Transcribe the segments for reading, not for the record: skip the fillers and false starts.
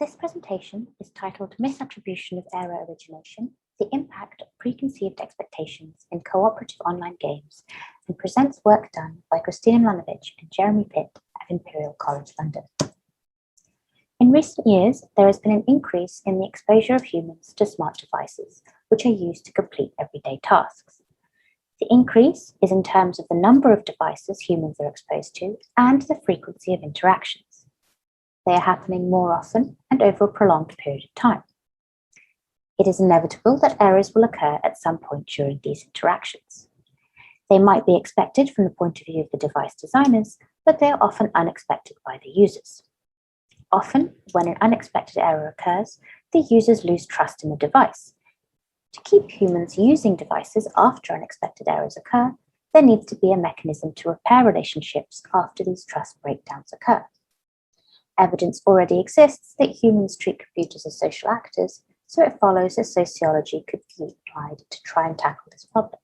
This presentation is titled Misattribution of Error Origination, the Impact of Preconceived Expectations in Cooperative Online Games, and presents work done by Kristina Milanovic and Jeremy Pitt at Imperial College London. In recent years, there has been an increase in the exposure of humans to smart devices, which are used to complete everyday tasks. The increase is in terms of the number of devices humans are exposed to and the frequency of interactions. They are happening more often and over a prolonged period of time. It is inevitable that errors will occur at some point during these interactions. They might be expected from the point of view of the device designers, but they are often unexpected by the users. Often, when an unexpected error occurs, the users lose trust in the device. To keep humans using devices after unexpected errors occur, there needs to be a mechanism to repair relationships after these trust breakdowns occur. Evidence already exists that humans treat computers as social actors, so it follows that sociology could be applied to try and tackle this problem.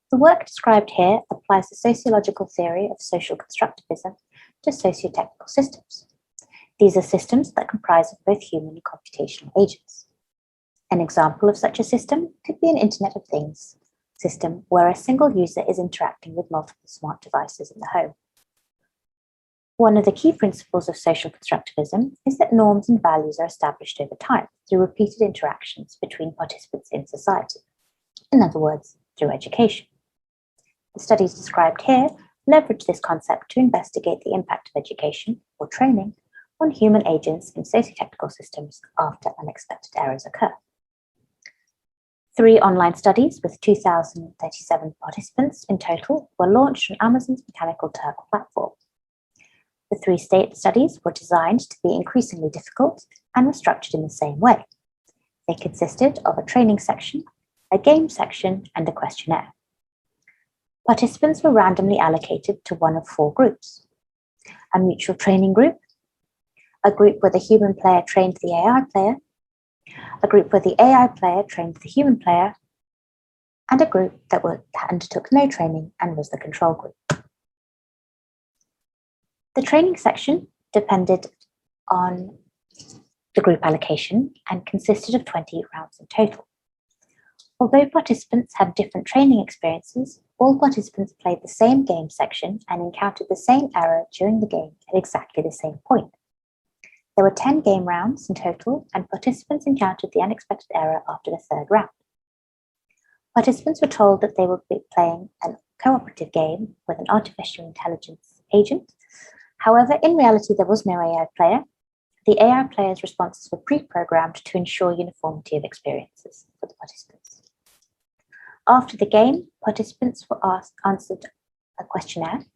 The work described here applies the sociological theory of social constructivism to socio-technical systems. These are systems that comprise of both human and computational agents. An example of such a system could be an Internet of Things system where a single user is interacting with multiple smart devices in the home. One of the key principles of social constructivism is that norms and values are established over time through repeated interactions between participants in society. In other words, through education. The studies described here leverage this concept to investigate the impact of education or training on human agents in socio-technical systems after unexpected errors occur. 3 online studies with 2,037 participants in total were launched on Amazon's Mechanical Turk platform. The 3 state studies were designed to be increasingly difficult and were structured in the same way. They consisted of a training section, a game section, and a questionnaire. Participants were randomly allocated to one of 4 groups: a mutual training group, a group where the human player trained the AI player, a group where the AI player trained the human player, and a group that undertook no training and was the control group. The training section depended on the group allocation and consisted of 20 rounds in total. Although participants had different training experiences, all participants played the same game section and encountered the same error during the game at exactly the same point. There were 10 game rounds in total, and participants encountered the unexpected error after the 3rd round. Participants were told that they would be playing a cooperative game with an artificial intelligence agent. However, in reality, there was no AI player. The AI player's responses were pre-programmed to ensure uniformity of experiences for the participants. After the game, participants were answered a questionnaire.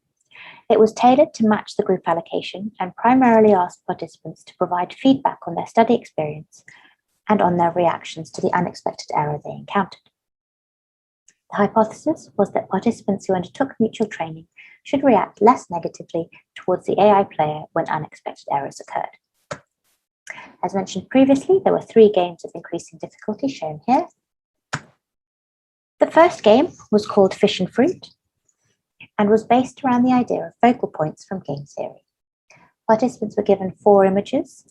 It was tailored to match the group allocation and primarily asked participants to provide feedback on their study experience and on their reactions to the unexpected error they encountered. The hypothesis was that participants who undertook mutual training should react less negatively towards the AI player when unexpected errors occurred. As mentioned previously, there were 3 games of increasing difficulty shown here. The first game was called Fish and Fruit and was based around the idea of focal points from game theory. Participants were given 4 images,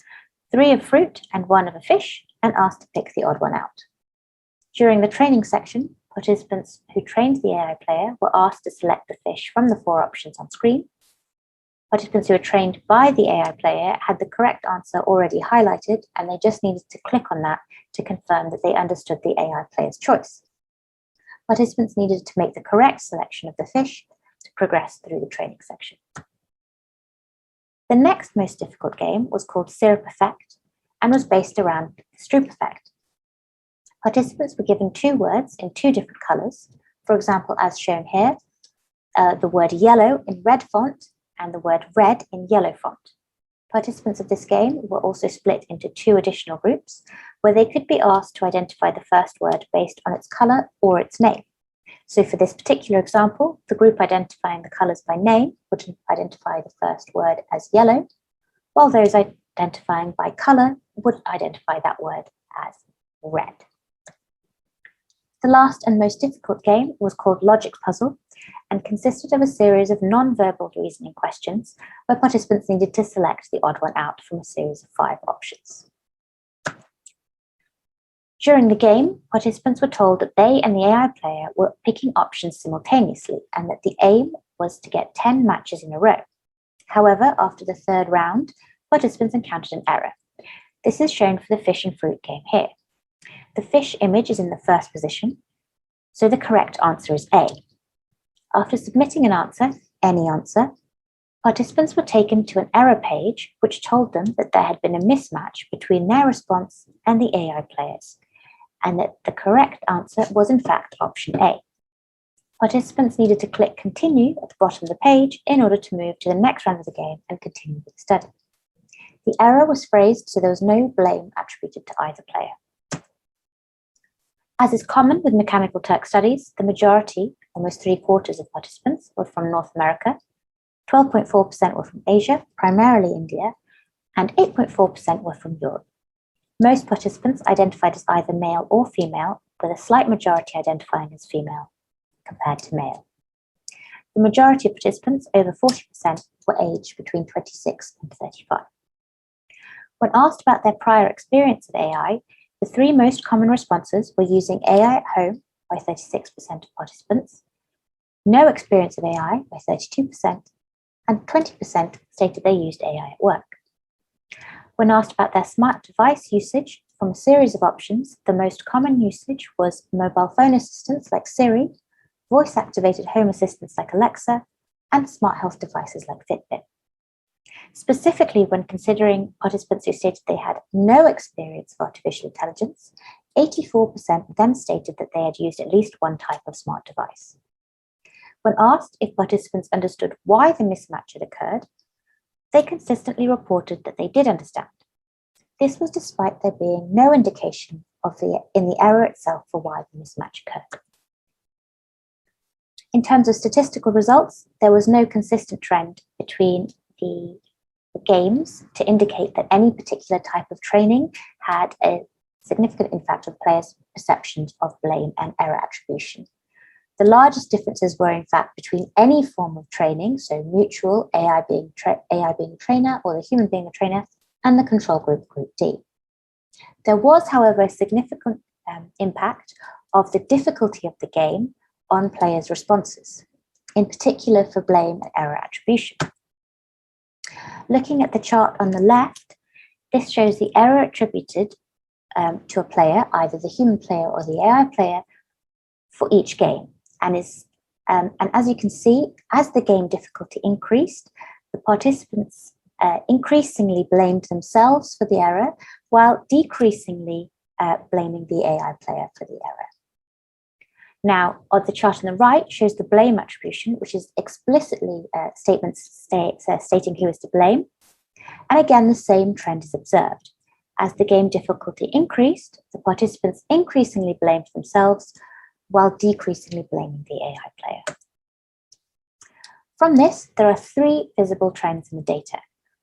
3 of fruit and 1 of a fish, and asked to pick the odd one out. During the training section, participants who trained the AI player were asked to select the fish from the 4 options on screen. Participants who were trained by the AI player had the correct answer already highlighted, and they just needed to click on that to confirm that they understood the AI player's choice. Participants needed to make the correct selection of the fish to progress through the training section. The next most difficult game was called Syrup Effect and was based around the Stroop effect. Participants were given 2 words in 2 different colors. For example, as shown here, the word yellow in red font and the word red in yellow font. Participants of this game were also split into 2 additional groups where they could be asked to identify the first word based on its color or its name. So for this particular example, the group identifying the colors by name would identify the first word as yellow, while those identifying by color would identify that word as red. The last and most difficult game was called Logic Puzzle and consisted of a series of non-verbal reasoning questions where participants needed to select the odd one out from a series of 5 options. During the game, participants were told that they and the AI player were picking options simultaneously and that the aim was to get 10 matches in a row. However, after the 3rd round, participants encountered an error. This is shown for the fish and fruit game here. The fish image is in the 1st position, so the correct answer is A. After submitting an answer, any answer, participants were taken to an error page which told them that there had been a mismatch between their response and the AI players, and that the correct answer was in fact option A. Participants needed to click continue at the bottom of the page in order to move to the next round of the game and continue with the study. The error was phrased so there was no blame attributed to either player. As is common with Mechanical Turk studies, the majority, almost 3/4 of participants, were from North America, 12.4% were from Asia, primarily India, and 8.4% were from Europe. Most participants identified as either male or female, with a slight majority identifying as female compared to male. The majority of participants, over 40%, were aged between 26 and 35. When asked about their prior experience of AI, the 3 most common responses were using AI at home by 36% of participants, no experience of AI by 32%, and 20% stated they used AI at work. When asked about their smart device usage, from a series of options, the most common usage was mobile phone assistants like Siri, voice-activated home assistants like Alexa, and smart health devices like Fitbit. Specifically, when considering participants who stated they had no experience of artificial intelligence, 84% then stated that they had used at least one type of smart device. When asked if participants understood why the mismatch had occurred, they consistently reported that they did understand. This was despite there being no indication in the error itself for why the mismatch occurred. In terms of statistical results, there was no consistent trend between the games to indicate that any particular type of training had a significant impact on players' perceptions of blame and error attribution. The largest differences were, in fact, between any form of training, so mutual, AI being a trainer or the human being a trainer, and the control group, Group D. There was, however, a significant impact of the difficulty of the game on players' responses, in particular for blame and error attribution. Looking at the chart on the left, this shows the error attributed to a player, either the human player or the AI player, for each game. And as you can see, as the game difficulty increased, the participants increasingly blamed themselves for the error, while decreasingly blaming the AI player for the error. Now, on the chart on the right shows the blame attribution, which is explicitly statements stating who is to blame. And again, the same trend is observed. As the game difficulty increased, the participants increasingly blamed themselves, while decreasingly blaming the AI player. From this, there are 3 visible trends in the data.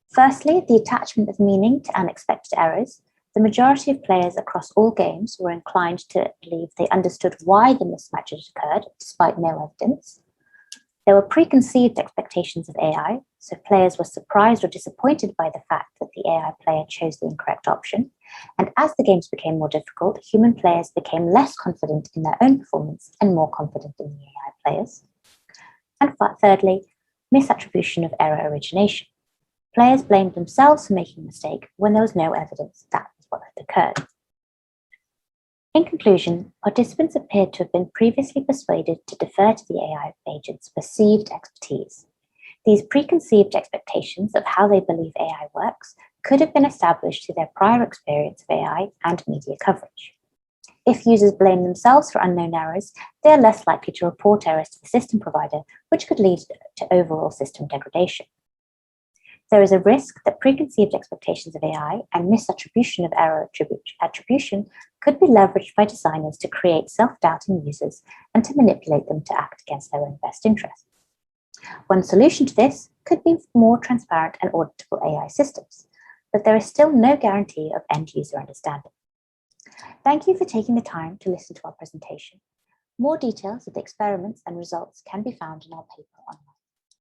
Firstly, the attachment of meaning to unexpected errors. The majority of players across all games were inclined to believe they understood why the mismatch had occurred, despite no evidence. There were preconceived expectations of AI, so players were surprised or disappointed by the fact that the AI player chose the incorrect option. And as the games became more difficult, human players became less confident in their own performance and more confident in the AI players. And thirdly, misattribution of error origination. Players blamed themselves for making a mistake when there was no evidence that was what had occurred. In conclusion, participants appeared to have been previously persuaded to defer to the AI agent's perceived expertise. These preconceived expectations of how they believe AI works could have been established through their prior experience of AI and media coverage. If users blame themselves for unknown errors, they are less likely to report errors to the system provider, which could lead to overall system degradation. There is a risk that preconceived expectations of AI and misattribution of error attribution could be leveraged by designers to create self-doubt in users and to manipulate them to act against their own best interests. One solution to this could be more transparent and auditable AI systems, but there is still no guarantee of end-user understanding. Thank you for taking the time to listen to our presentation. More details of the experiments and results can be found in our paper online.